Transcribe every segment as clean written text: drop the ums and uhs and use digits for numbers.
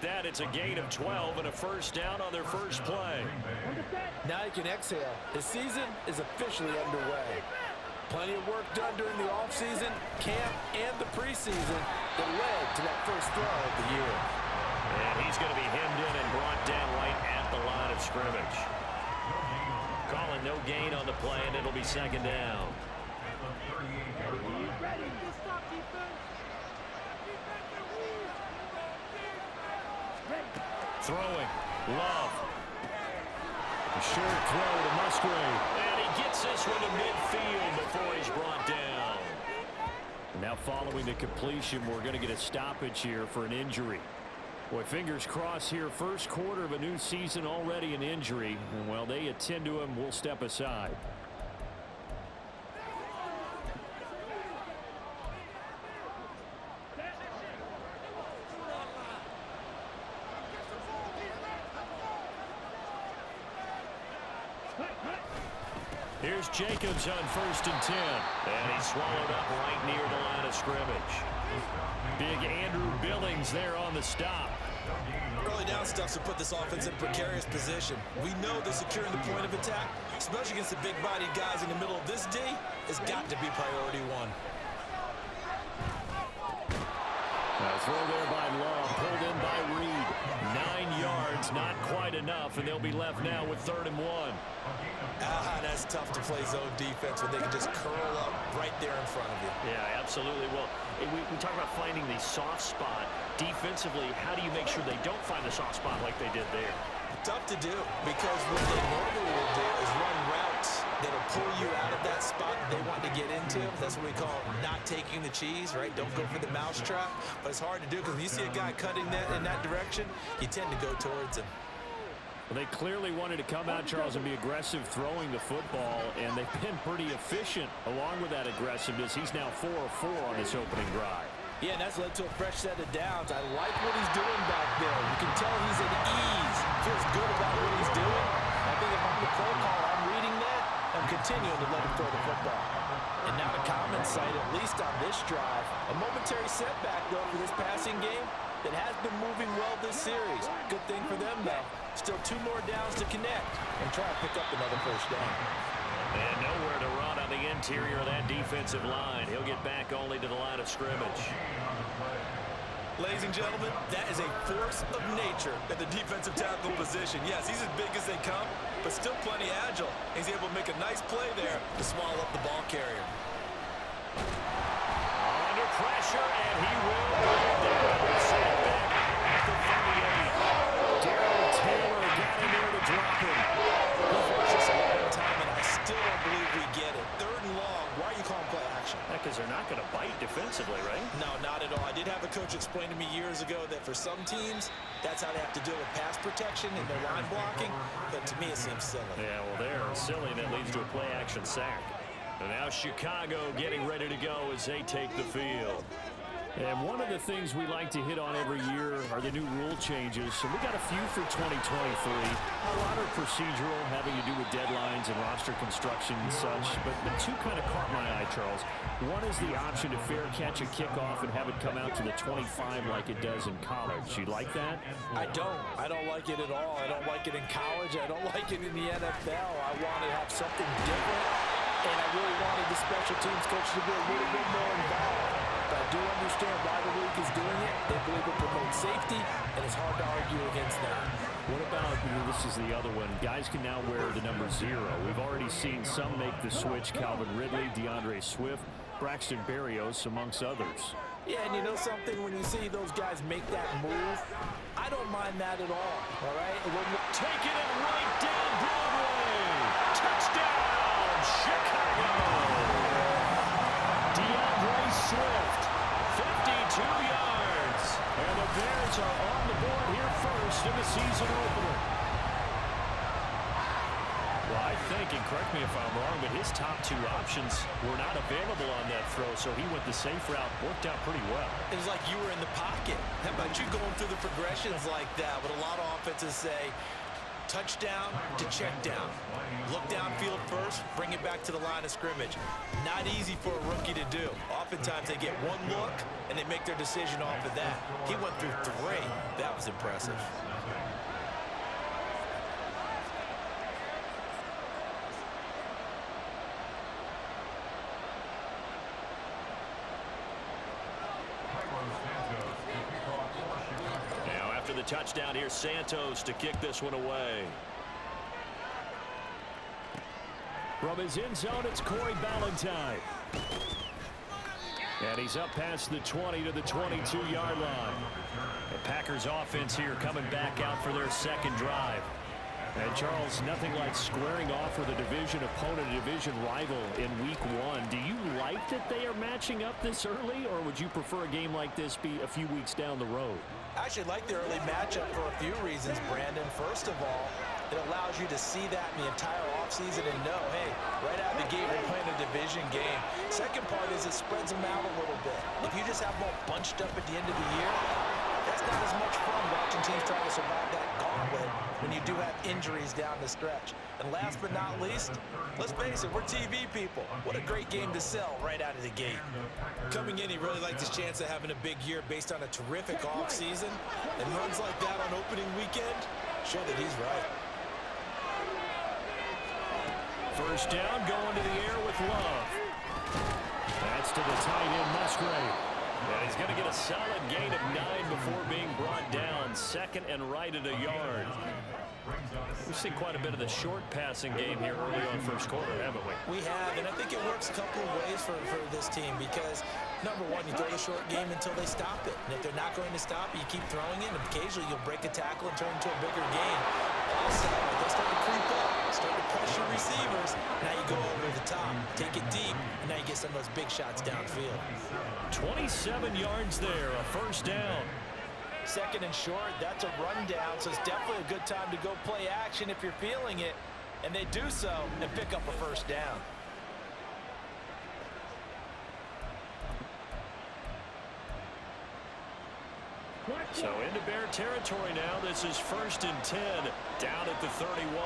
that, it's a gain of 12 and a first down on their first play. Now you can exhale. The season is officially underway. Plenty of work done during the offseason, camp, and the preseason that led to that first throw of the year. And he's going to be hemmed in and brought down right at the line of scrimmage. Calling no gain on the play, and it'll be second down. Throwing. Love. A short throw to Musgrave. And he gets this one to midfield before he's brought down. Now following the completion, we're going to get a stoppage here for an injury. Boy, fingers crossed here. First quarter of a new season, already an injury. And while they attend to him, we'll step aside. Here's Jacobs on 1st and 10. And he's swallowed up right near the line of scrimmage. Big Andrew Billings there on the stop. Early down stuff to put this offense in a precarious position. We know that securing the point of attack, especially against the big-bodied guys in the middle of this D, has got to be priority one. Throw there by Love, pulled in by Reed. 9 yards, not quite enough, and they'll be left now with 3rd and 1. That's tough to play zone defense when they can just curl up right there in front of you. Yeah, absolutely. Well, we talk about finding the soft spot. Defensively, how do you make sure they don't find the soft spot like they did there? Tough to do, because what they normally will do is run routes that'll pull you out of that spot they want to get into. That's what we call not taking the cheese, right? Don't go for the mousetrap. But it's hard to do because when you see a guy cutting that in that direction, you tend to go towards him. Well, they clearly wanted to come out, Charles, and be aggressive throwing the football, and they've been pretty efficient along with that aggressiveness. He's now 4 of 4 on this opening drive. Yeah, and that's led to a fresh set of downs. I like what he's doing back there. You can tell he's at ease. Feels good about what he's doing. I think if I'm the play call, I'm reading that. I'm continuing to let him throw the football. And now the common sight, at least on this drive, a momentary setback, though, for this passing game that has been moving well this series. Good thing for them, though. Still 2 more downs to connect and try to pick up another first down. And nowhere to run on the interior of that defensive line. He'll get back only to the line of scrimmage. Ladies and gentlemen, that is a force of nature at the defensive tackle position. Yes, he's as big as they come, but still plenty agile. He's able to make a nice play there to swallow up the ball carrier. Under pressure, and he will go down. Set back at the 38. Darrell Taylor got in there to drop him. Just a long time, and I still don't believe we get it. 3rd and long. Why are you calling play action? Because they're not going to bite defensively, right? No, not at all. I did have a coach explain to me years ago that for some teams, that's how they have to deal with pass protection and their line blocking. But to me, it seems silly. Yeah, well, they're silly, and that leads to a play-action sack. And now Chicago getting ready to go as they take the field. And one of the things we like to hit on every year are the new rule changes. So we got a few for 2023. A lot are procedural, having to do with deadlines and roster construction and such. But 2 kind of caught my eye, Charles. One is the option to fair catch a kickoff and have it come out to the 25 like it does in college. You like that? I don't like it at all. I don't like it in college. I don't like it in the NFL. I want to have something different, and I really wanted the special teams coach to be a little bit more involved. But I do understand why the league is doing it. They believe it promotes safety, and it's hard to argue against that. What about, this is the other one, guys can now wear the number 0. We've already seen some make the switch, Calvin Ridley, DeAndre Swift, Braxton Berrios, amongst others. Yeah, and you know something, when you see those guys make that move, I don't mind that at all right? Taking it right down Broadway. Touchdown, Chicago. DeAndre Swift, 52 yards. And the Bears are on the board here first in the season opener. Well, I think, and correct me if I'm wrong, but his top 2 options were not available on that throw, so he went the safe route, worked out pretty well. It was like you were in the pocket. How about you going through the progressions like that? What a lot of offenses say, touchdown to check down. Look downfield first, bring it back to the line of scrimmage. Not easy for a rookie to do. Oftentimes they get one look and they make their decision off of that. He went through 3. That was impressive. Now after the touchdown, here's Santos to kick this one away. From his end zone, it's Corey Ballantyne. And he's up past the 20 to the 22-yard line. The Packers offense here coming back out for their second drive. And Charles, nothing like squaring off with a division opponent, a division rival in week 1. Do you like that they are matching up this early, or would you prefer a game like this be a few weeks down the road? I actually like the early matchup for a few reasons, Brandon. First of all, it allows you to see that in the entire offseason and know, hey, right out of the gate, we're playing a division game. Second part is it spreads them out a little bit. If you just have them all bunched up at the end of the year, that's not as much fun watching teams try to survive that gauntlet when you do have injuries down the stretch. And last but not least, let's face it, we're TV people. What a great game to sell right out of the gate. Coming in, he really liked his chance of having a big year based on a terrific offseason. And runs like that on opening weekend show that he's right. First down, going to the air with Love. That's to the tight end, Musgrave. And he's going to get a solid gain of 9 before being brought down. Second and right at a yard. We've seen quite a bit of the short passing game here early on first quarter, haven't we? We have, and I think it works a couple of ways for this team because, number one, you throw the short game until they stop it. And if they're not going to stop it, you keep throwing it, and occasionally you'll break a tackle and turn into a bigger gain. Also, if they start to creep up, start to pressure receivers, now you go over the top, take it deep, and now you get some of those big shots downfield. 27 yards there, a first down. Second and short, that's a rundown, so it's definitely a good time to go play action if you're feeling it. And they do so and pick up a first down. So into Bear territory now. This is 1st and 10 down at the 31.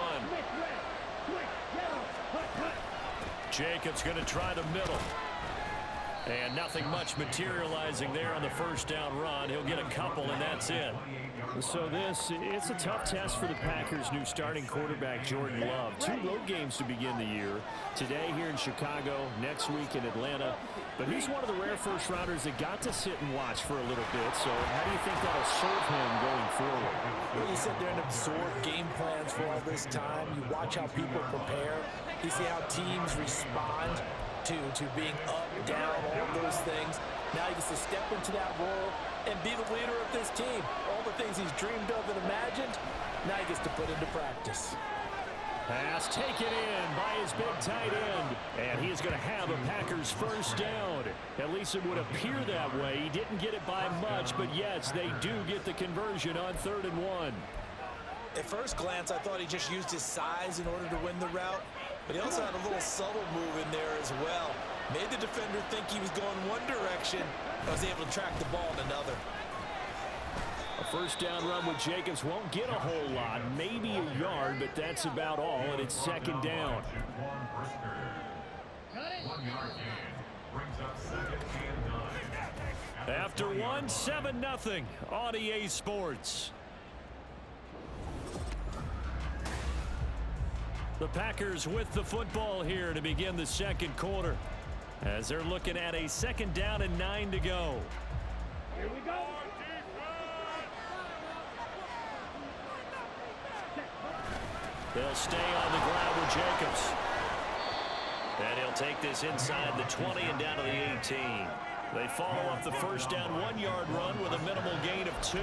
Jacobs going to try the middle. And nothing much materializing there on the first down run. He'll get a couple, and that's it. So it's a tough test for the Packers' new starting quarterback, Jordan Love. 2 road games to begin the year. Today here in Chicago, next week in Atlanta. But he's one of the rare first-rounders that got to sit and watch for a little bit. So how do you think that'll serve him going forward? Well, you sit there and absorb game plans for all this time. You watch how people prepare. You see how teams respond to being up, down, all those things. Now he gets to step into that role and be the leader of this team. All the things he's dreamed of and imagined, now he gets to put into practice. Pass taken in by his big tight end. And he is going to have a Packers first down. At least it would appear that way. He didn't get it by much, but yes, they do get the conversion on 3rd and 1. At first glance, I thought he just used his size in order to win the route, but he also had a little subtle move in there as well. Made the defender think he was going one direction, but was able to track the ball in another. A first down run with Jacobs won't get a whole lot, maybe a yard, but that's about all, and it's 2nd down. After 1, 7-0 on EA Sports. The Packers with the football here to begin the second quarter, as they're looking at a 2nd down and 9 to go. Here we go. They'll stay on the ground with Jacobs. And he'll take this inside the 20 and down to the 18. They follow up the first down 1-yard run with a minimal gain of 2.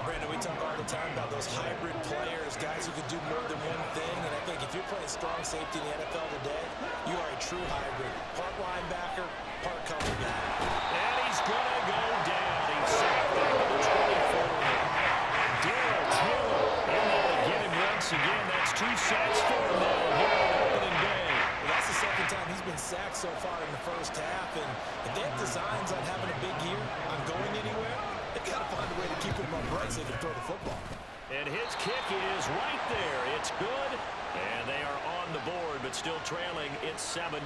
Brandon, we talk all the time about those hybrid players, guys who can do more than one thing. And I think if you're playing strong safety in the NFL today, you are a true hybrid. Part linebacker, part cover guy. And he's going to go down. He's sacked back to the 24. Darrell Taylor in there to get him once again. That's 2 sacks for him now here on opening day. Well, that's the second time he's been sacked so far in the first half. And if they have designs on having a big year, on going anywhere, they got to find a way to keep him upright so they can throw the football. And And his kick is right there. It's good. And they are on the board, but still trailing. It's 7-3.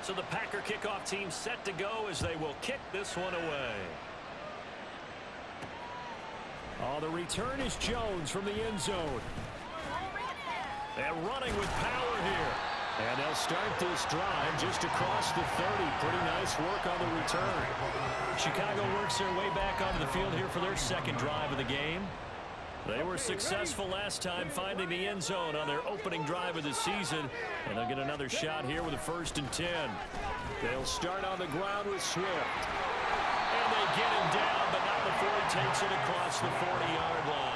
So the Packer kickoff team set to go as they will kick this one away. Oh, the return is Jones from the end zone. And running with power here. And they'll start this drive just across the 30. Pretty nice work on the return. Chicago works their way back onto the field here for their second drive of the game. They were successful last time finding the end zone on their opening drive of the season. And they'll get another shot here with a 1st and 10. They'll start on the ground with Swift. And they get him down, but not before he takes it across the 40-yard line.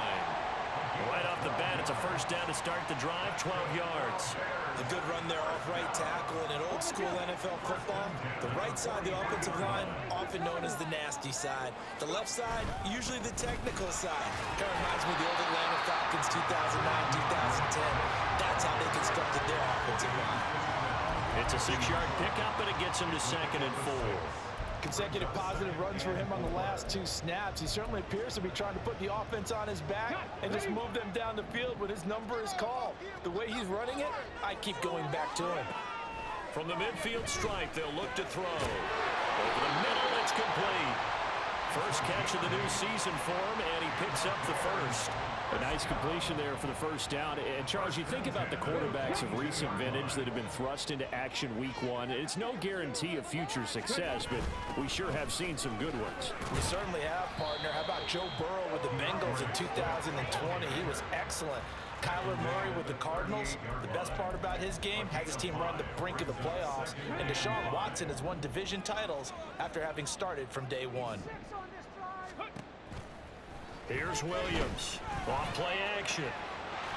Right off the bat, it's a 1st down to start the drive, 12 yards. A good run there off right tackle in an old-school NFL football. The right side of the offensive line, often known as the nasty side. The left side, usually the technical side. Kind of reminds me of the old Atlanta Falcons 2009-2010. That's how they constructed their offensive line. It's a 6-yard pickup, and it gets him to 2nd and 4. Consecutive positive runs for him on the last 2 snaps. He certainly appears to be trying to put the offense on his back and just move them down the field when his number is called. The way he's running it, I keep going back to him. From the midfield stripe, they'll look to throw. Over the middle, it's complete. First catch of the new season for him, and he picks up the 1st. A nice completion there for the 1st down. And, Charles, you think about the quarterbacks of recent vintage that have been thrust into action week 1. It's no guarantee of future success, but we sure have seen some good ones. We certainly have, partner. How about Joe Burrow with the Bengals in 2020? He was excellent. Kyler Murray with the Cardinals. The best part about his game, has his team run the brink of the playoffs. And Deshaun Watson has won division titles after having started from day 1. Here's Williams. Off play action.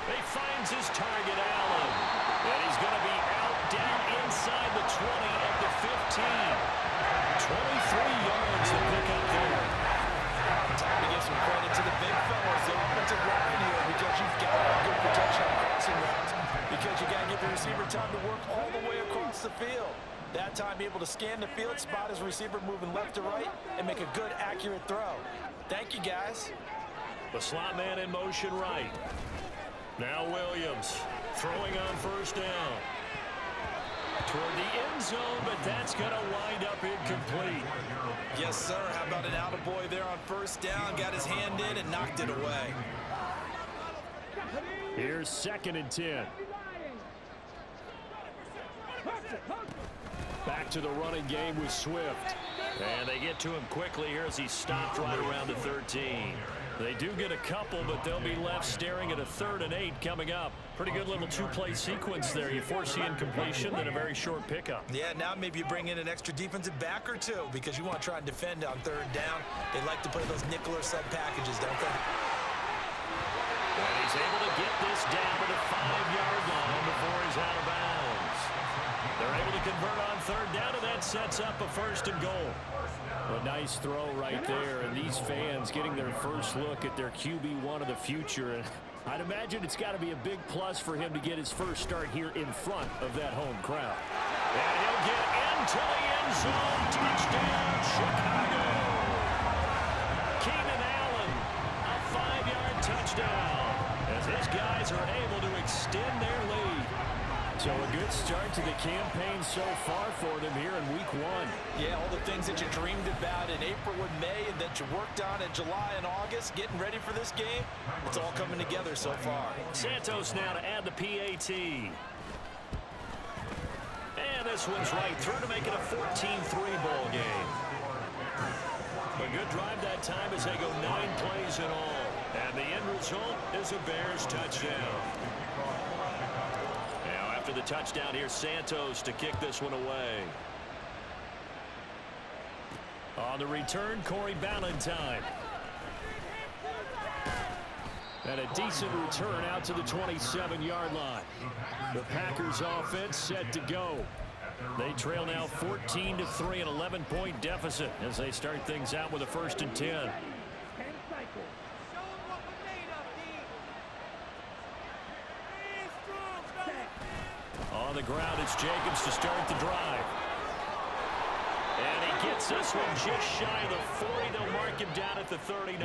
He finds his target, Allen. And he's going to be out down inside the 20 at the 15. 23 yards to pick up there. Time to give some credit to the big fellas, the offensive line here, because you've got to have good protection on crossing routes, because you got to give the receiver time to work all the way across the field. That time, be able to scan the field, spot his receiver moving left to right, and make a good, accurate throw. Thank you, guys. The slot man in motion right. Now Williams throwing on 1st down. Toward the end zone, but that's going to wind up incomplete. Yes, sir. How about an attaboy there on 1st down? Got his hand in and knocked it away. Here's 2nd and 10. Back to the running game with Swift. And they get to him quickly here as he stopped right around the 13. They do get a couple, but they'll be left staring at a 3rd and 8 coming up. Pretty good little 2-play sequence there. You force the incompletion, then a very short pickup. Yeah, now maybe you bring in an extra defensive back or 2 because you want to try and defend on 3rd down. They like to play those nickel or sub packages, don't they? And he's able to get this down to the 5-yard line before he's out of bounds. They're able to convert on 3rd down, and that sets up a 1st and goal. A nice throw right there, and these fans getting their first look at their QB1 of the future. And I'd imagine it's got to be a big plus for him to get his first start here in front of that home crowd. And he'll get into the end zone. Touchdown, Chicago. Keenan Allen, a 5-yard touchdown, as his guys are able to extend their lead. So a good start to the campaign so far for them here in week 1. Yeah, all the things that you dreamed about in April and May and that you worked on in July and August, getting ready for this game, it's all coming together so far. Santos now to add the PAT. And this one's right through to make it a 14-3 ball game. A good drive that time as they go 9 plays in all. And the end result is a Bears touchdown. After the touchdown, here's Santos to kick this one away. On the return, Corey Ballantyne. And a decent return out to the 27-yard line. The Packers offense set to go. They trail now 14-3, an 11-point deficit as they start things out with a 1st and 10. On the ground, it's Jacobs to start the drive. And he gets this one just shy of the 40. They'll mark him down at the 39.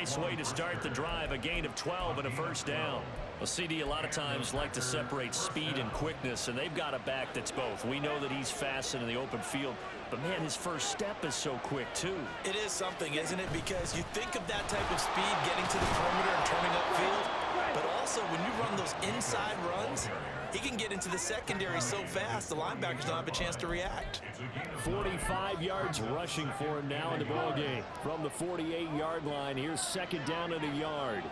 nice way to start the drive, a gain of 12 and a first down. Well, CD a lot of times like to separate speed and quickness, and they've got a back that's both. We know that he's fast in the open field, but, man, his first step is so quick, too. It is something, isn't it? Because you think of that type of speed getting to the perimeter and turning upfield, but also when you run those inside runs, he can get into the secondary so fast the linebackers don't have a chance to react. 45 yards rushing for him now in the ballgame. From the 48-yard line, here's second down and a yard.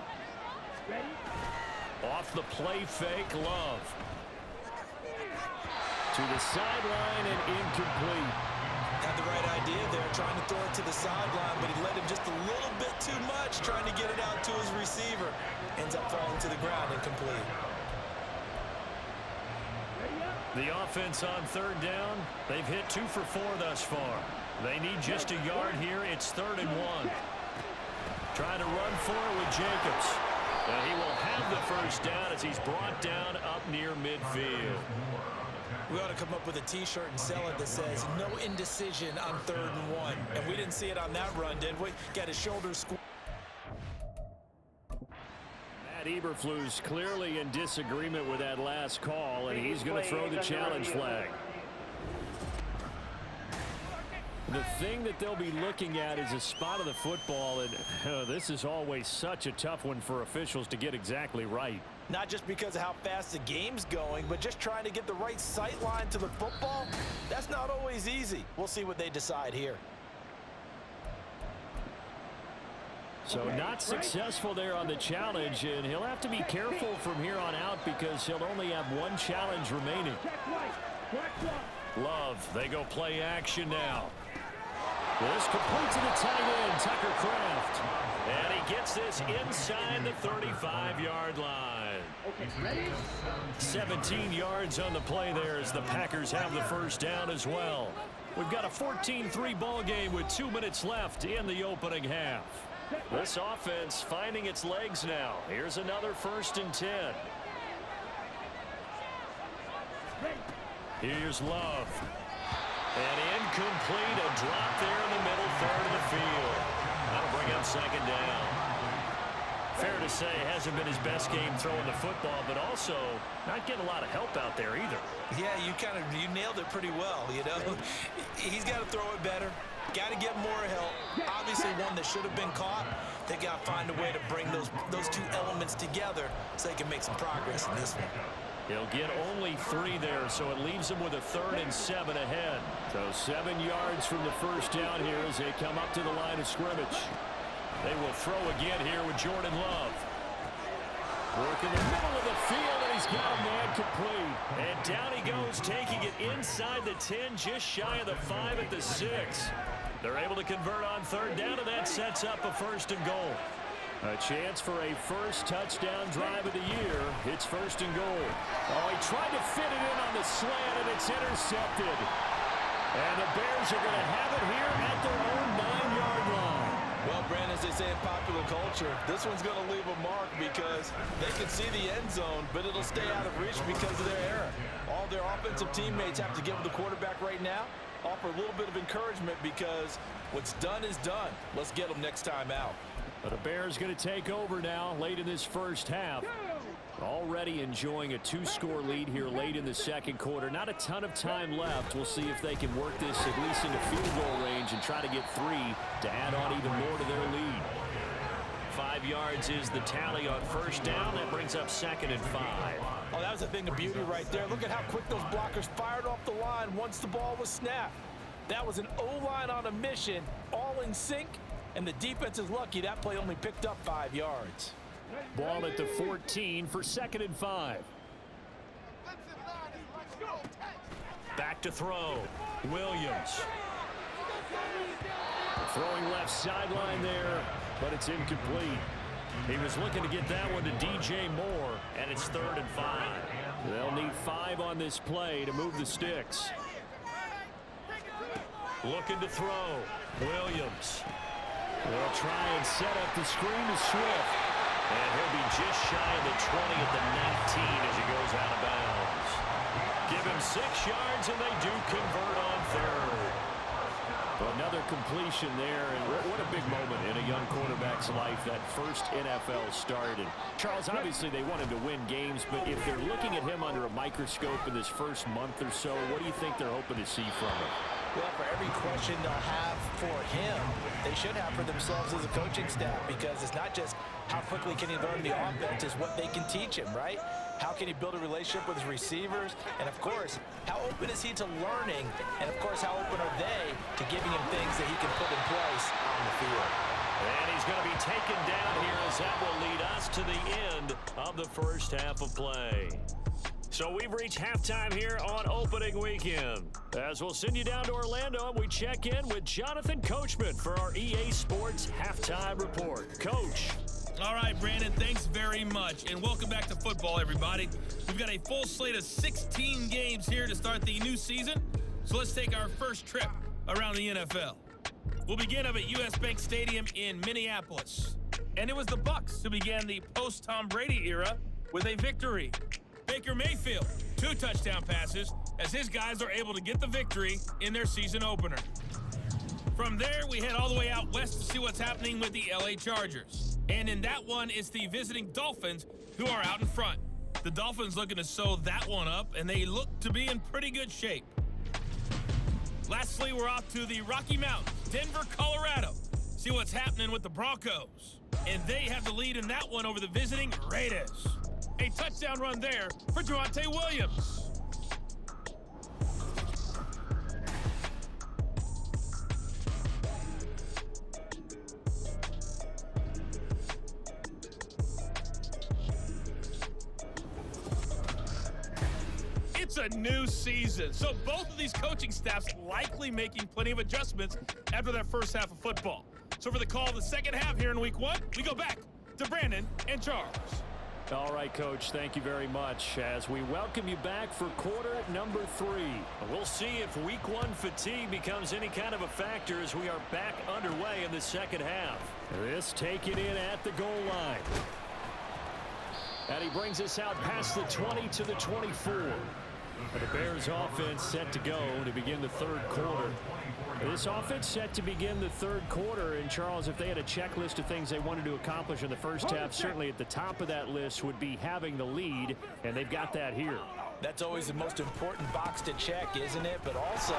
Off the play fake, Love. To the sideline and incomplete. Had the right idea there, trying to throw it to the sideline, but he let him just a little bit too much, trying to get it out to his receiver. Ends up falling to the ground, incomplete. The offense on third down, they've hit 2 for 4 thus far. They need just a yard here. It's 3rd and 1. Trying to run for it with Jacobs. And he will have the first down as he's brought down up near midfield. We ought to come up with a T-shirt and sell it that says, no indecision on 3rd and 1. And we didn't see it on that run, did we? Got his shoulders squeezed. Matt Eberflus clearly in disagreement with that last call, and he's going to throw the challenge flag. The thing that they'll be looking at is a spot of the football, and this is always such a tough one for officials to get exactly right. Not just because of how fast the game's going, but just trying to get the right sight line to the football. That's not always easy. We'll see what they decide here. So not successful there on the challenge, and he'll have to be careful from here on out because he'll only have one challenge remaining. Love, they go play action now. This complete to the tight end, Tucker Kraft. And he gets this inside the 35-yard line. 17 yards on the play there as the Packers have the first down as well. We've got a 14-3 ball game with 2 minutes left in the opening half. This offense finding its legs now. Here's another 1st and 10. Here's Love. And incomplete, a drop there in the middle 3rd of the field. That'll bring up 2nd down. Fair to say, hasn't been his best game throwing the football, but also not getting a lot of help out there either. Yeah, you nailed it pretty well, you know. He's got to throw it better. Got to get more help. Obviously one that should have been caught. They got to find a way to bring those 2 elements together so they can make some progress in this one. He'll get only 3 there, so it leaves him with a 3rd and 7 ahead. So 7 yards from the first down here as they come up to the line of scrimmage. They will throw again here with Jordan Love. Work in the middle of the field, and he's got a man complete. And down he goes, taking it inside the 10, just shy of the 5 at the 6. They're able to convert on 3rd down, and that sets up a 1st and goal. A chance for a first touchdown drive of the year. It's 1st and goal. Oh, he tried to fit it in on the slant, and it's intercepted. And the Bears are going to have it here at their own 9-yard line. Well, Brandon, as they say in popular culture, this one's going to leave a mark because they can see the end zone, but it'll stay out of reach because of their error. All their offensive teammates have to give the quarterback right now, offer a little bit of encouragement because what's done is done. Let's get them next time out. But the Bears going to take over now late in this first half. Already enjoying a 2-score lead here late in the second quarter. Not a ton of time left. We'll see if they can work this at least into field goal range and try to get 3 to add on even more to their lead. 5 yards is the tally on 1st down. That brings up 2nd and 5. Oh, that was a thing of beauty right there. Look at how quick those blockers fired off the line once the ball was snapped. That was an O-line on a mission, all in sync. And the defense is lucky that play only picked up 5 yards. Ball at the 14 for 2nd and 5. Back to throw. Williams. Throwing left sideline there, but it's incomplete. He was looking to get that one to DJ Moore, and it's 3rd and 5. They'll need 5 on this play to move the sticks. Looking to throw. Williams. They'll try and set up the screen to Swift. And he'll be just shy of the 20 at the 19 as he goes out of bounds. Give him 6 yards, and they do convert on 3rd. Well, another completion there, and what a big moment in a young quarterback's life, that first NFL start. And Charles, obviously they want him to win games, but if they're looking at him under a microscope in this first month or so, what do you think they're hoping to see from him? Well, for every question they'll have for him, they should have for themselves as a coaching staff, because it's not just how quickly can he learn the offense, it's what they can teach him, right? How can he build a relationship with his receivers? And, of course, how open is he to learning? And, of course, how open are they to giving him things that he can put in place on the field? And he's going to be taken down here as that will lead us to the end of the first half of play. So we've reached halftime here on opening weekend. As we'll send you down to Orlando, and we check in with Jonathan Coachman for our EA Sports Halftime Report. Coach. All right, Brandon, thanks very much, and welcome back to football, everybody. We've got a full slate of 16 games here to start the new season, so let's take our first trip around the NFL. We'll begin up at US Bank Stadium in Minneapolis, and it was the Bucs who began the post-Tom Brady era with a victory. Baker Mayfield, 2 touchdown passes, as his guys are able to get the victory in their season opener. From there, we head all the way out west to see what's happening with the LA Chargers. And in that one, it's the visiting Dolphins who are out in front. The Dolphins looking to sew that one up, and they look to be in pretty good shape. Lastly, we're off to the Rocky Mountains, Denver, Colorado. See what's happening with the Broncos. And they have the lead in that one over the visiting Raiders. A touchdown run there for Javonte Williams. It's a new season, so both of these coaching staffs likely making plenty of adjustments after their first half of football. So for the call of the second half here in week 1, we go back to Brandon and Charles. All right, Coach, thank you very much as we welcome you back for quarter number 3. We'll see if week 1 fatigue becomes any kind of a factor as we are back underway in the second half. This taken in at the goal line. And he brings us out past the 20 to the 24. The Bears offense set to go to begin the third quarter. This offense set to begin the third quarter. And, Charles, if they had a checklist of things they wanted to accomplish in the first half, certainly at the top of that list would be having the lead, and they've got that here. That's always the most important box to check, isn't it? But also,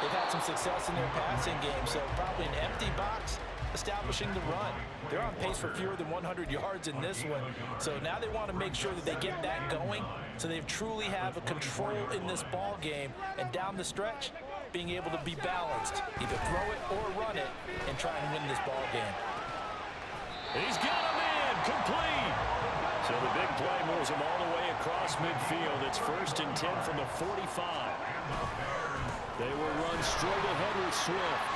they've had some success in their passing game, so probably an empty box establishing the run. They're on pace for fewer than 100 yards in this one, so now they want to make sure that they get that going so they truly have a control in this ball game, and down the stretch, being able to be balanced, either throw it or run it, and try and win this ball game. He's got him in, complete. So the big play moves him all the way across midfield. It's 1st and 10 from the 45. They will run straight ahead with Swift.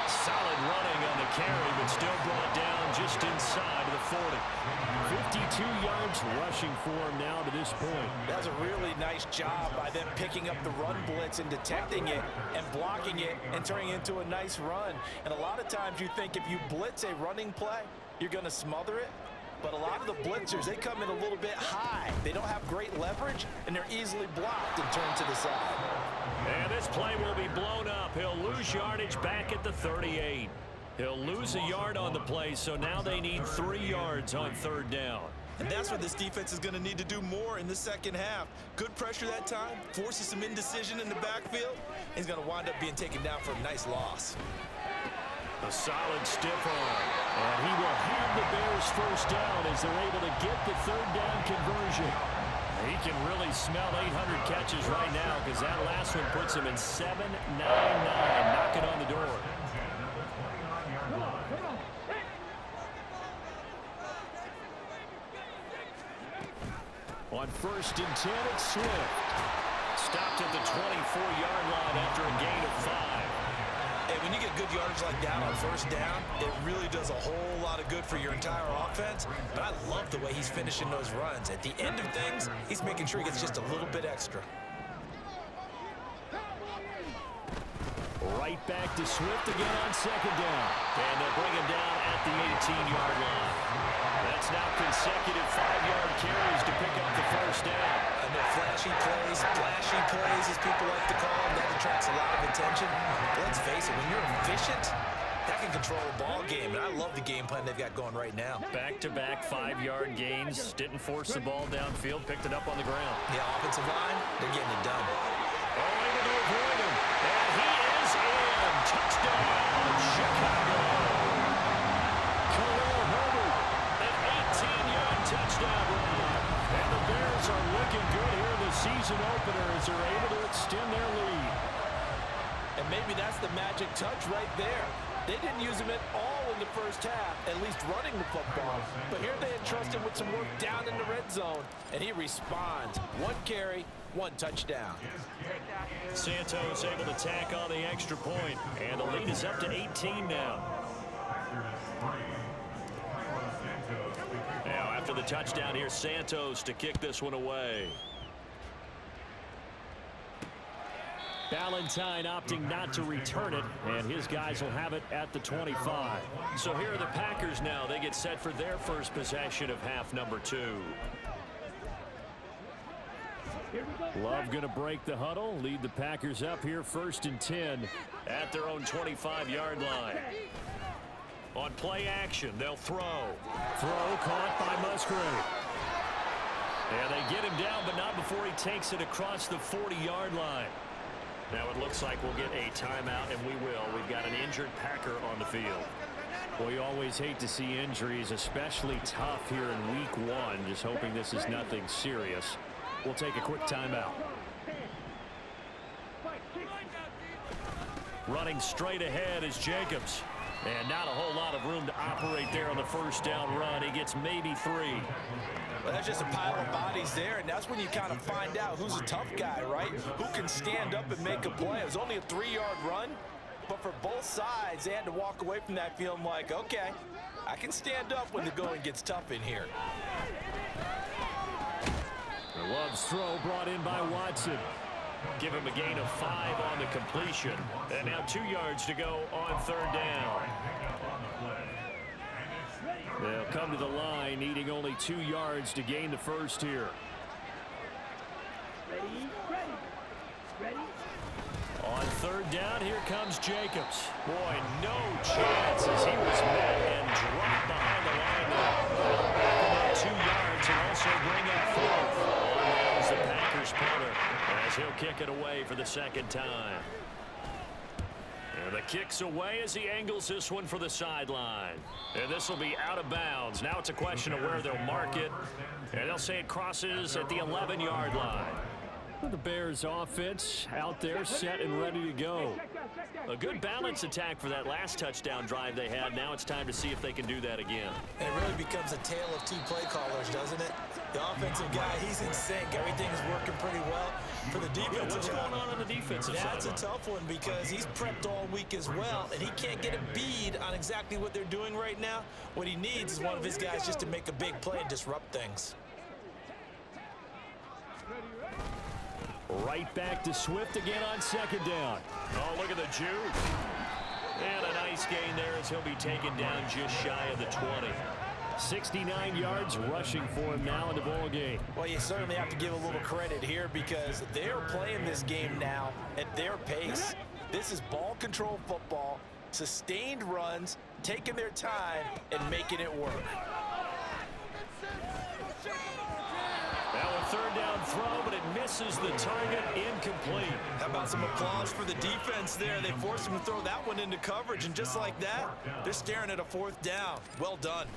Solid running on the carry, but still brought down just inside of the 40. 52 yards rushing for him now to this point. That's a really nice job by them picking up the run blitz and detecting it and blocking it and turning it into a nice run. And a lot of times you think if you blitz a running play, you're going to smother it. But a lot of the blitzers, they come in a little bit high. They don't have great leverage, and they're easily blocked and turned to the side. And this play will be blown up. He'll lose yardage back at the 38. He'll lose a yard on the play, so now they need 3 yards on 3rd down. And that's what this defense is going to need to do more in the second half. Good pressure that time, forces some indecision in the backfield. He's going to wind up being taken down for a nice loss. A solid stiff arm. And he will have the Bears first down as they're able to get the 3rd down conversion. He can really smell 800 catches right now because that last one puts him in 7-9-9, knocking on the door. On 1st and 10, it's Swift. Stopped at the 24-yard line after a gain of 5. Hey, when you get good yardage like that on 1st down, it really does a whole lot of good for your entire offense. But I love the way he's finishing those runs. At the end of things, he's making sure he gets just a little bit extra. Right back to Swift again on second down. And they'll bring him down at the 18-yard line. That's now consecutive 5-yard carries to pick up the first down. And the flashy plays, as people like to call them, that attracts a lot of attention. But let's face it, when you're efficient, that can control a ball game. And I love the game plan they've got going right now. Back-to-back 5-yard gains. Didn't force the ball downfield. Picked it up on the ground. The offensive line, they're getting it done. Able to avoid him. And he is in. Touchdown, Chicago. Khalil Herbert, an 18-yard touchdown run. And the Bears are looking good here in the season opener as they're able to extend their lead. And maybe that's the magic touch right there. They didn't use him at all in the first half, at least running the football. But here they entrust him with some work down in the red zone, and he responds. 1 carry, 1 touchdown. Santos able to tack on the extra point, and the lead is up to 18 now. Now after the touchdown here, Santos to kick this one away. Valentine opting not to return it, and his guys will have it at the 25. So here are the Packers now. They get set for their first possession of half number 2. Love going to break the huddle, lead the Packers up here 1st and 10 at their own 25-yard line. On play action, they'll throw. Throw caught by Musgrave. And they get him down, but not before he takes it across the 40-yard line. Now it looks like we'll get a timeout, and we will. We've got an injured Packer on the field. Well, you always hate to see injuries, especially tough here in week 1. Just hoping this is nothing serious. We'll take a quick timeout. Running straight ahead is Jacobs. And not a whole lot of room to operate there on the first down run. He gets maybe 3. Well, that's just a pile of bodies there, and that's when you kind of find out who's a tough guy, right? Who can stand up and make a play. It was only a 3-yard run, but for both sides, they had to walk away from that feeling like, okay, I can stand up when the going gets tough in here. Love's throw brought in by Watson. Give him a gain of 5 on the completion. And now 2 yards to go on 3rd down. They'll come to the line, needing only 2 yards to gain the first here. On 3rd down, here comes Jacobs. Boy, no chance as he was met and dropped behind the line there. About 2 yards and also bring up 4th. On now is the Packers punter as he'll kick it away for the 2nd time. And the kick's away as he angles this one for the sideline. And this will be out of bounds. Now it's a question of where they'll mark it. And they'll say it crosses at the 11-yard line. The Bears offense out there set and ready to go. A good balance attack for that last touchdown drive they had. Now it's time to see if they can do that again. And it really becomes a tale of 2 play callers, doesn't it? The offensive guy, he's in sync. Everything's working pretty well. For the defensive What's going on the defensive side? That's a tough one because he's prepped all week as well, and he can't get a bead on exactly what they're doing right now. What he needs is one of his guys just to make a big play and disrupt things. Right back to Swift again on 2nd down. Oh, look at the juke. And a nice gain there as he'll be taken down just shy of the 20. 69 yards rushing for him now in the ball game. Well, you certainly have to give a little credit here because they're playing this game now at their pace. This is ball control football, sustained runs, taking their time, and making it work. Now a 3rd down throw, but it misses the target, incomplete. How about some applause for the defense there? They forced him to throw that one into coverage, and just like that, they're staring at a 4th down. Well done.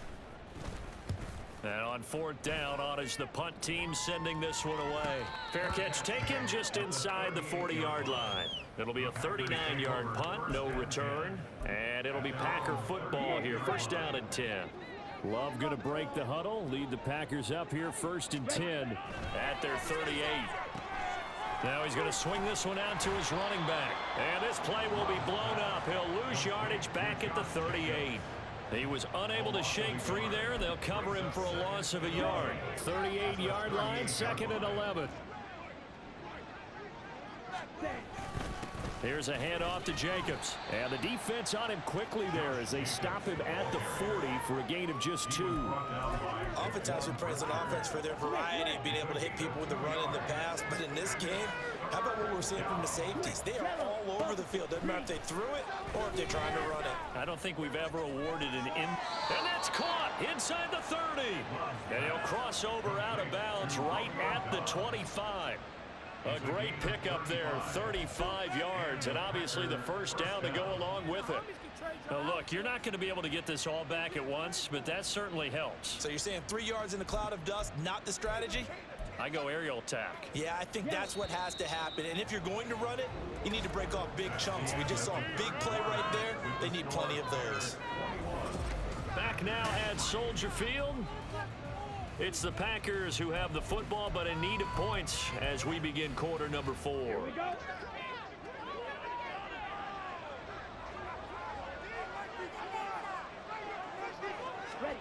And on 4th down, on is the punt team sending this one away. Fair catch taken just inside the 40-yard line. It'll be a 39-yard punt, no return, and it'll be Packer football here. 1st down and 10. Love going to break the huddle, lead the Packers up here 1st and 10 at their 38. Now he's going to swing this one out to his running back. And this play will be blown up. He'll lose yardage back at the 38. He was unable to shake free there. They'll cover him for a loss of a yard. 38-yard line, 2nd and 11. Here's a handoff to Jacobs. And the defense on him quickly there as they stop him at the 40 for a gain of just 2. Oftentimes we praise an offense for their variety, being able to hit people with the run in the pass. But in this game, how about what we're seeing from the safeties? They are all over the field. Doesn't matter if they threw it or if they're trying to run it. I don't think we've ever awarded an and that's caught inside the 30. And he'll cross over out of bounds right at the 25. A great pickup there, 35 yards, and obviously the first down to go along with it. Now look, you're not going to be able to get this all back at once, but that certainly helps. So you're saying 3 yards in the cloud of dust, not the strategy? I go aerial attack. Yeah, I think that's what has to happen. And if you're going to run it, you need to break off big chunks. We just saw a big play right there. They need plenty of those. Back now at Soldier Field. It's the Packers who have the football, but in need of points as we begin quarter number 4. Here we go. Ready.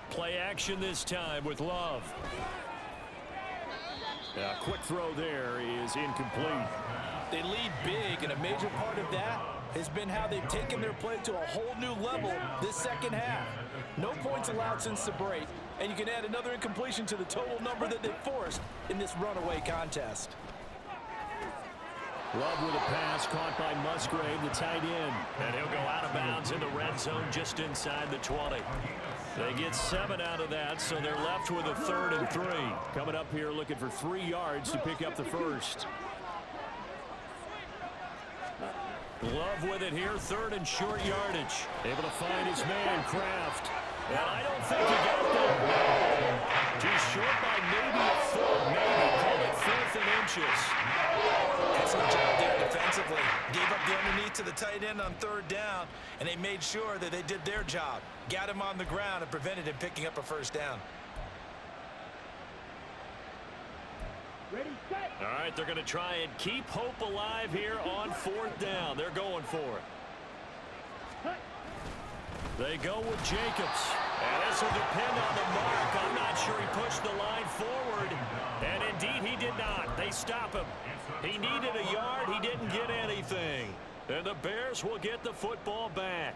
Play action this time with Love. A quick throw there is incomplete. They lead big, and a major part of that has been how they've taken their play to a whole new level this second half. No points allowed since the break, and you can add another incompletion to the total number that they've forced in this runaway contest. Love with a pass caught by Musgrave, the tight end. And he'll go out of bounds in the red zone just inside the 20. They get 7 out of that, so they're left with a 3rd and 3. Coming up here looking for 3 yards to pick up the first. Love with it here, 3rd and short yardage. Able to find his man, Kraft. And I don't think he got there. Too short by maybe a foot. Maybe. Call it 4th and inches. Excellent job there defensively. Gave up the underneath to the tight end on 3rd down, and they made sure that they did their job. Got him on the ground and prevented him picking up a first down. Ready, set. All right, they're going to try and keep hope alive here on 4th down. They're going for it. They go with Jacobs. And this will depend on the mark. I'm not sure he pushed the line forward. And indeed, he did not. They stop him. He needed a yard. He didn't get anything. And the Bears will get the football back.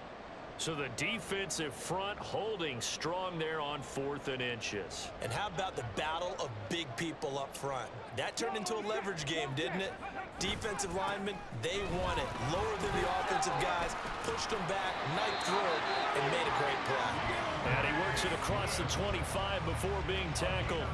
So the defensive front holding strong there on 4th and inches. And how about the battle of big people up front? That turned into a leverage game, didn't it? Defensive linemen, they won it. Lower than the offensive guys, pushed them back, knifed through it, and made a great play. And he works it across the 25 before being tackled.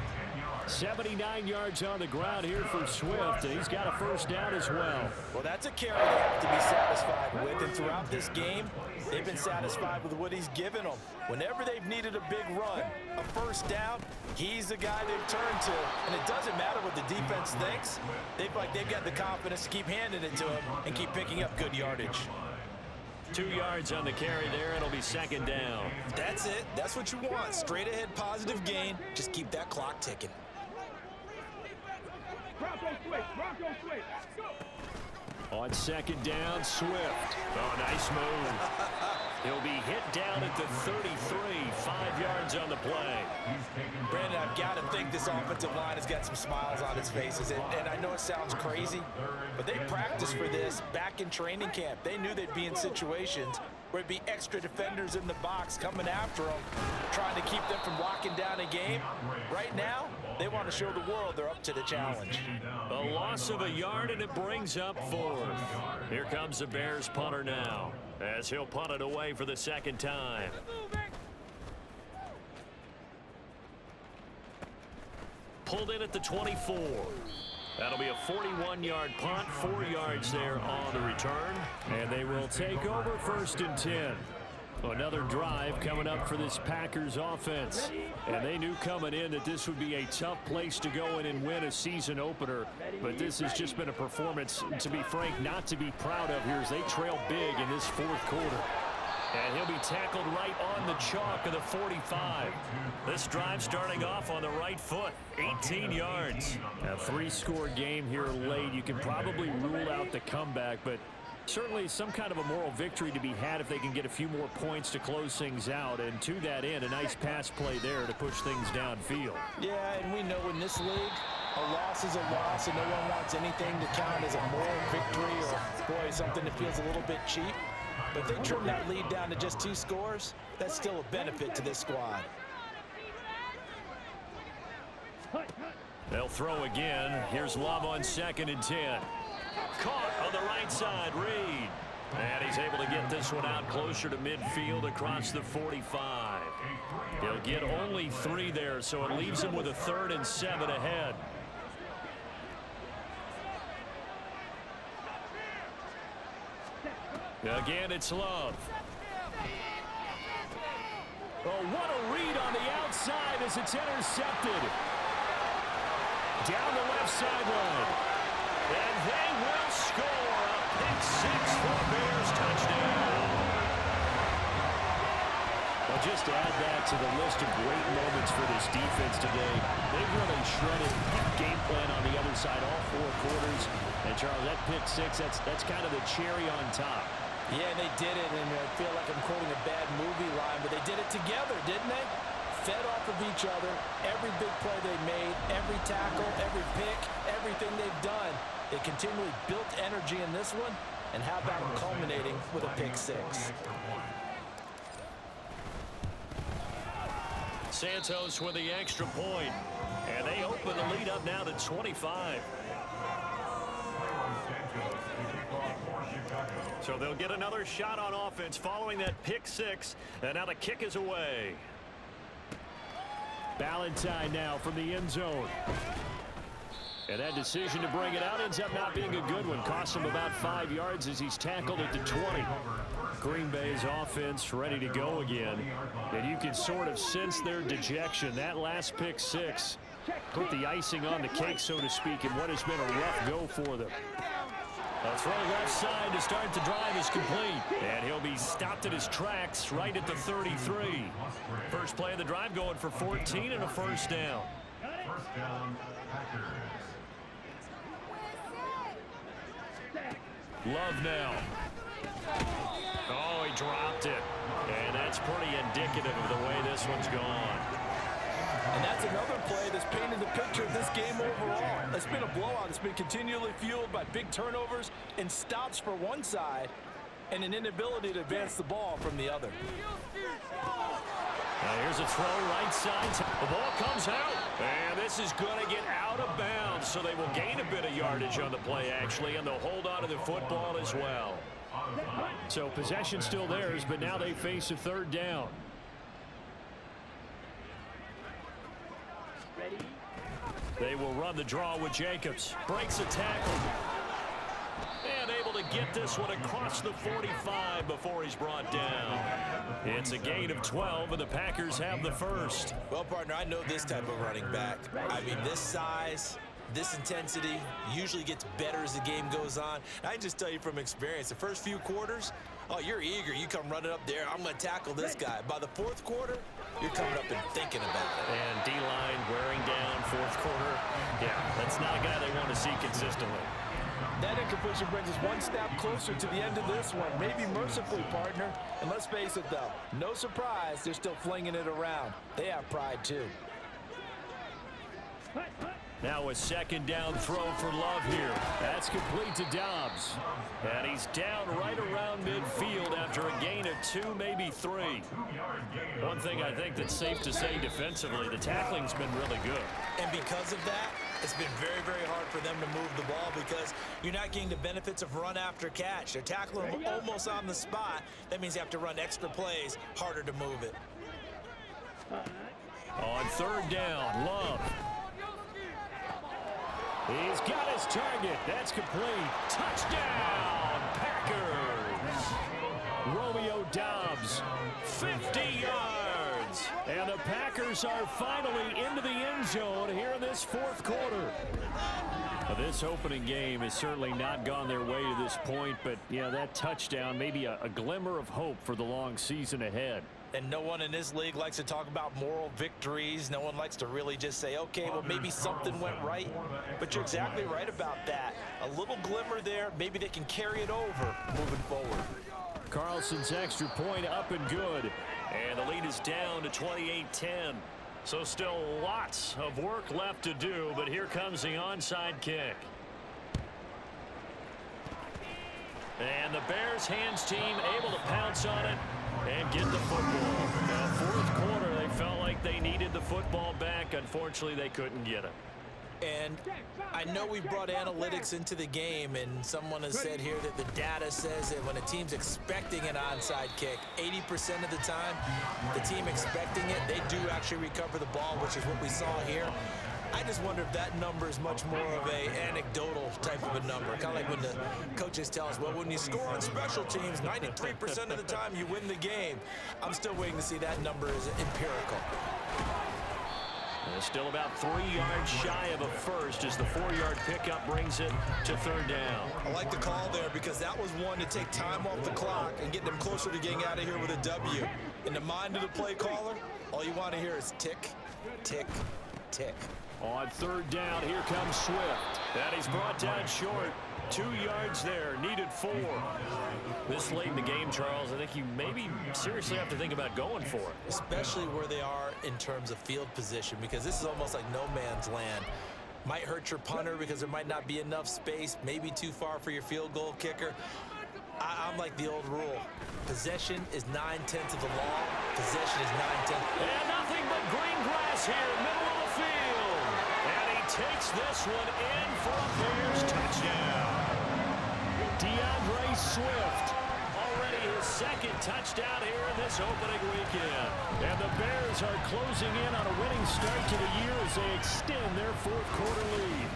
79 yards on the ground here for Swift, and he's got a first down as well. Well, that's a carry they have to be satisfied with, and throughout this game, they've been satisfied with what he's given them. Whenever they've needed a big run, a first down, he's the guy they've turned to. And it doesn't matter what the defense thinks. They've got the confidence to keep handing it to him and keep picking up good yardage. 2 yards on the carry there. It'll be 2nd down. That's it. That's what you want. Straight ahead, positive gain. Just keep that clock ticking. Bronco switch. Bronco switch. Go. On 2nd down, Swift. Oh, nice move. He'll be hit down at the 33. 5 yards on the play. Brandon, I've got to think this offensive line has got some smiles on its faces. And I know it sounds crazy, but they practiced for this back in training camp. They knew they'd be in situations where it'd be extra defenders in the box coming after them, trying to keep them from locking down a game. Right now, they want to show the world they're up to the challenge. A loss of a yard, and it brings up 4th. Here comes the Bears punter now, as he'll punt it away for the 2nd time. Pulled in at the 24. That'll be a 41-yard punt, 4 yards there on the return. And they will take over 1st and 10. Another drive coming up for this Packers offense. And they knew coming in that this would be a tough place to go in and win a season opener. But this has just been a performance, to be frank, not to be proud of here as they trail big in this 4th quarter. And he'll be tackled right on the chalk of the 45. This drive starting off on the right foot, 18 yards. A 3-score game here late. You can probably rule out the comeback, but certainly some kind of a moral victory to be had if they can get a few more points to close things out. And to that end, a nice pass play there to push things downfield. Yeah, and we know in this league, A loss is a loss, and no one wants anything to count as a moral victory or, boy, something that feels a little bit cheap. But if they trim that lead down to just 2 scores, that's still a benefit to this squad. They'll throw again. Here's Love on 2nd and 10. Caught on the right side, Reed. And he's able to get this one out closer to midfield across the 45. He'll get only 3 there, so it leaves him with a 3rd and 7 ahead. Again, it's Love. Oh, what a read on the outside as it's intercepted. Down the left sideline. And they will score a pick 6 for Bears touchdown. Well, just to add that to the list of great moments for this defense today, they've really shredded game plan on the other side all 4 quarters. And, Charles, that pick 6, that's kind of the cherry on top. Yeah, they did it, and I feel like I'm quoting a bad movie line, but they did it together, didn't they? Fed off of each other, every big play they made, every tackle, every pick, everything they've done. They continually built energy in this one, and how about them culminating with a pick 6? Santos with the extra point, and they open the lead up now to 25. So they'll get another shot on offense following that pick 6, and now the kick is away. Ballantyne now from the end zone. And that decision to bring it out ends up not being a good one. Costs him about 5 yards as he's tackled at the 20. Green Bay's offense ready to go again. And you can sort of sense their dejection. That last pick 6 put the icing on the cake, so to speak, in what has been a rough go for them. A throw left side to start the drive is complete. And he'll be stopped at his tracks right at the 33. First play of the drive going for 14 and a first down. First down, Love now. Oh, he dropped it. And that's pretty indicative of the way this one's gone. And that's another play that's painted the picture of this game overall. It's been a blowout. It's been continually fueled by big turnovers and stops for one side and an inability to advance the ball from the other. Now here's a throw right side. The ball comes out. And this is going to get out of bounds, so they will gain a bit of yardage on the play, actually, and they'll hold on to the football as well. So possession still theirs, but now they face a 3rd down. They will run the draw with Jacobs. Breaks a tackle. And able to get this one across the 45 before he's brought down. It's a gain of 12, and the Packers have the first. Well, partner, I know this type of running back. I mean, this size, this intensity usually gets better as the game goes on. I can just tell you from experience, the first few quarters, oh, you're eager. You come running up there. I'm going to tackle this guy. By the 4th quarter, you're coming up and thinking about it. And D-line wearing down 4th quarter. Yeah, that's not a guy they want to see consistently. That incompletion brings us one step closer to the end of this one. Maybe mercifully, partner. And let's face it, though, no surprise, they're still flinging it around. They have pride, too. Now a 2nd down throw for Love here. That's complete to Dobbs. And he's down right around midfield after a gain of 2, maybe 3. One thing I think that's safe to say defensively, the tackling's been really good. And because of that, it's been very, very hard for them to move the ball because you're not getting the benefits of run after catch. They're tackling them almost on the spot. That means you have to run extra plays, harder to move it. On 3rd down, Love. He's got his target. That's complete. Touchdown, Packers. Romeo Dobbs, 50 yards. And the Packers are finally into the end zone here in this 4th quarter. This opening game has certainly not gone their way to this point, but, yeah, that touchdown, maybe a glimmer of hope for the long season ahead. And no one in this league likes to talk about moral victories. No one likes to really just say, okay, well, maybe something went right. But you're exactly right about that. A little glimmer there. Maybe they can carry it over moving forward. Carlson's extra point up and good. And the lead is down to 28-10. So still lots of work left to do, but here comes the onside kick. And the Bears hands team able to pounce on it and get the football. Now, fourth quarter, they felt like they needed the football back. Unfortunately, they couldn't get it. And I know we brought analytics into the game, and someone has said here that the data says that when a team's expecting an onside kick, 80% of the time, the team expecting it, they do actually recover the ball, which is what we saw here. I just wonder if that number is much more of a anecdotal type of a number. Kind of like when the coaches tell us, well, when you score on special teams, 93% of the time you win the game. I'm still waiting to see that number is empirical. And still about 3 yards shy of a first as the 4-yard pickup brings it to third down. I like the call there because that was one to take time off the clock and get them closer to getting out of here with a W. In the mind of the play caller, all you want to hear is tick, tick, tick. On third down, here comes Swift. And he's brought down short. 2 yards there, needed 4. This late in the game, Charles, I think you maybe seriously have to think about going for it. Especially where they are in terms of field position, because this is almost like no man's land. Might hurt your punter because there might not be enough space, maybe too far for your field goal kicker. I'm like the old rule. Possession is 9/10 of the law. Possession is 9/10. And nothing but green grass here, middle of the field. And he takes this one in for a Bears touchdown. DeAndre Swift, already his second touchdown here in this opening weekend. And the Bears are closing in on a winning start to the year as they extend their fourth quarter lead.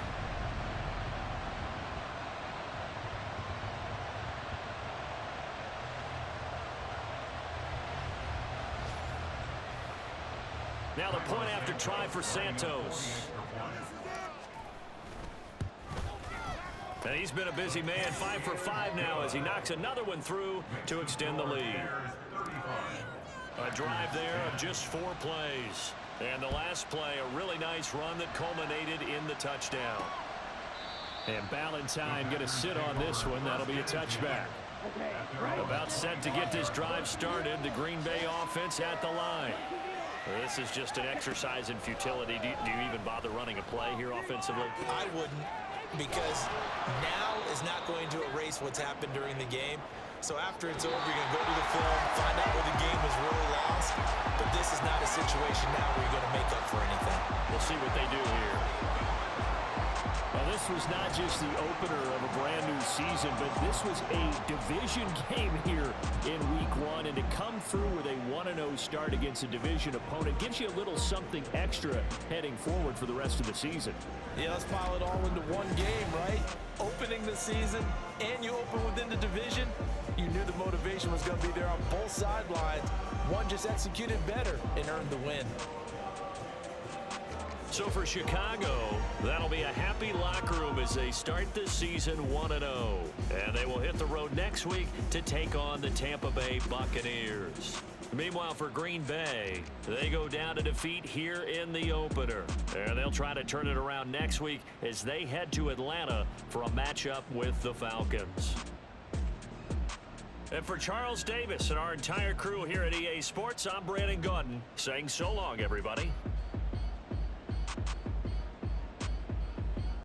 Now the point after try for Santos. And he's been a busy man, 5 for 5 now as he knocks another one through to extend the lead. A drive there of just 4 plays. And the last play, a really nice run that culminated in the touchdown. And Ballantyne going to sit on this one. That'll be a touchback. About set to get this drive started. The Green Bay offense at the line. This is just an exercise in futility. Do you even bother running a play here offensively? I wouldn't, because now is not going to erase what's happened during the game. So after it's over, you're going to go to the film, find out where the game was really lost. But this is not a situation now where you're going to make up for anything. We'll see what they do here. Well, this was not just the opener of a brand new season, but this was a division game here in week 1. And to come through with a 1-0 start against a division opponent gives you a little something extra heading forward for the rest of the season. Yeah, let's pile it all into one game, right? Opening the season, and you open within the division. You knew the motivation was going to be there on both sidelines. One just executed better and earned the win. So for Chicago, that'll be a happy locker room as they start the season 1-0. And they will hit the road next week to take on the Tampa Bay Buccaneers. Meanwhile, for Green Bay, they go down to defeat here in the opener. And they'll try to turn it around next week as they head to Atlanta for a matchup with the Falcons. And for Charles Davis and our entire crew here at EA Sports, I'm Brandon Gaudin saying so long, everybody.